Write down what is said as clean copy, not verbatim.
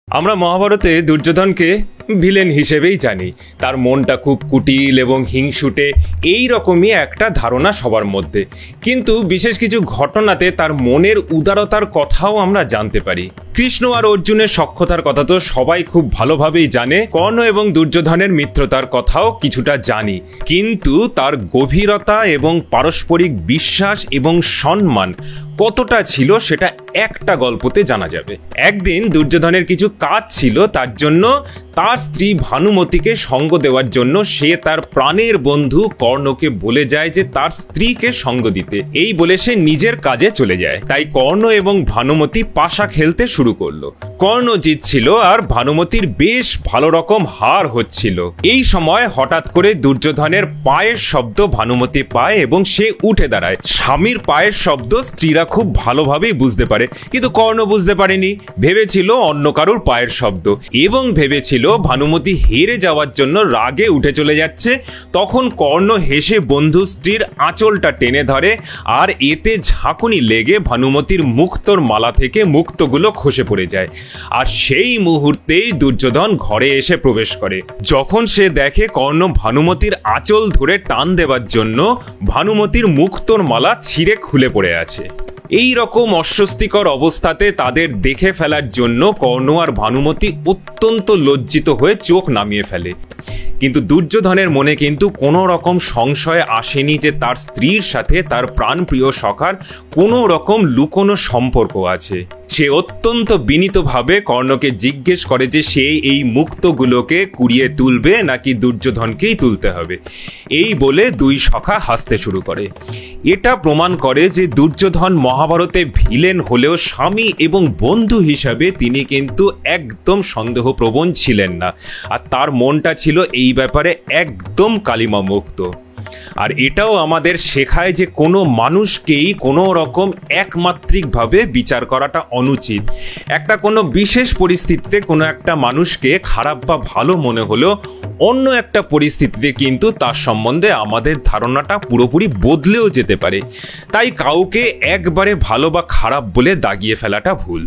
আমরা মহাভারতে দুর্যোধনকে ভিলেন হিসেবেই জানি। তার মনটা খুব কুটিল এবং হিংসুটে, এই রকমই একটা ধারণা সবার মধ্যে। কিন্তু বিশেষ কিছু ঘটনাতে তার মনের উদারতার কথাও আমরা জানতে পারি। কৃষ্ণ আর অর্জুনের সখ্যতার কথা তো সবাই খুব ভালোভাবেই জানে, কর্ণ এবং দুর্যোধনের মিত্রতার কথাও কিছুটা জানি। কিন্তু তার গভীরতা এবং পারস্পরিক বিশ্বাস এবং সম্মান কতটা ছিল সেটা একটা গল্পতে জানা যাবে। একদিন দুর্যোধনের কিছু কাজ ছিল, তার জন্য তার স্ত্রী ভানুমতিকে সঙ্গ দেওয়ার জন্য সে তার প্রাণের বন্ধু কর্ণকে বলে যায় যে তার স্ত্রীকে সঙ্গ দিতে। এই বলে সে নিজের কাজে চলে যায়। তাই কর্ণ এবং ভানুমতি পাশা খেলতে শুরু করলো। কর্ণ জিতছিল আর ভানুমতির বেশ ভালো রকম হার হচ্ছিল। এই সময় হঠাৎ করে দুর্যোধনের পায়ের শব্দ ভানুমতি পায় এবং সে উঠে দাঁড়ায়। স্বামীর পায়ের শব্দ স্ত্রীরা খুব ভালোভাবেই বুঝতে পারে, কিন্তু কর্ণ বুঝতে পারেনি। ভেবেছিল অন্য কারুর পায়ের শব্দ এবং ভেবেছিল ভানুমতি হেরে যাওয়ার জন্য রাগে উঠে চলে যাচ্ছে। তখন কর্ণ হেসে বন্ধু স্ত্রীর আঁচলটা টেনে ধরে আর এতে ঝাঁকুনি লেগে ভানুমতির মুক্তোর মালা থেকে মুক্তগুলো খসে পড়ে যায়। আর সেই মুহূর্তেই দুর্যোধন ঘরে এসে প্রবেশ করে। যখন সে দেখে কর্ণ ভানুমতির আঁচল ধরে টান দেওয়ার জন্য ভানুমতির মুক্তোর মালা ছিঁড়ে খুলে পড়ে আছে। এই রকম অস্বস্তিকর অবস্থাতে তাদের দেখে ফেলার জন্য কর্ণ আর ভানুমতি অত্যন্ত লজ্জিত হয়ে চোখ নামিয়ে ফেলে। কিন্তু দুর্যোধনের মনে কিন্তু কোনো রকম সংশয় আসেনি যে তার স্ত্রীর সাথে তার প্রাণপ্রিয় সখার কোনো রকম লুকোনো সম্পর্ক আছে। সে অত্যন্ত বিনীতভাবে কর্ণকে জিজ্ঞেস করে যে সে এই মুক্তগুলোকে কুড়িয়ে তুলবে নাকি দুর্যোধনকেই তুলতে হবে। এই বলে দুই সখা হাসতে শুরু করে। এটা প্রমাণ করে যে দুর্যোধন মহাভারতে ভিলেন হলেও স্বামী এবং বন্ধু হিসাবে তিনি কিন্তু একদম সন্দেহপ্রবণ ছিলেন না, আর তার মনটা ছিল এই ব্যাপারে একদম কালিমা মুক্ত। আর এটাও আমাদের শেখায় যে কোনো মানুষকেই কোনো রকম একমাত্রিকভাবে বিচার করাটা অনুচিত। একটা কোনো বিশেষ পরিস্থিতিতে কোনো একটা মানুষকে খারাপ বা ভালো মনে হলেও অন্য একটা পরিস্থিতিতে কিন্তু তার সম্বন্ধে আমাদের ধারণাটা পুরোপুরি বদলেও যেতে পারে। তাই কাউকে একবারে ভালো বা খারাপ বলে দাগিয়ে ফেলাটা ভুল।